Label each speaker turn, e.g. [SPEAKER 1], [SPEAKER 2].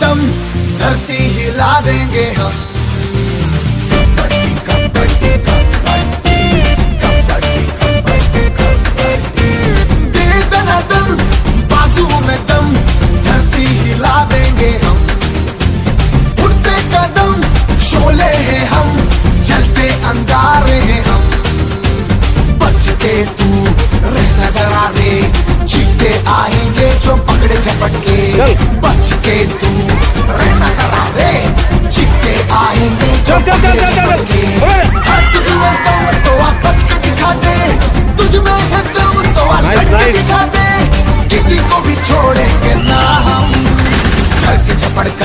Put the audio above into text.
[SPEAKER 1] दम धरती हिला देंगे हम। दे दनादन बाजू में दम धरती हिला देंगे हम। उठते कदम शोले हैं हम, जलते अंगारे हैं हम। बच के तू रहना जरा रे, चीते आएंगे जो पकड़े झपटके। बच के तू रहना जरा रे, चीते आएंगे जो पकड़े झपटके। तुझ में दम तो आप बच के दिखा दे, तुझ में है दम तो आप लड़ के दिखा दे। किसी को भी छोड़ेंगे ना हम, घर के झपट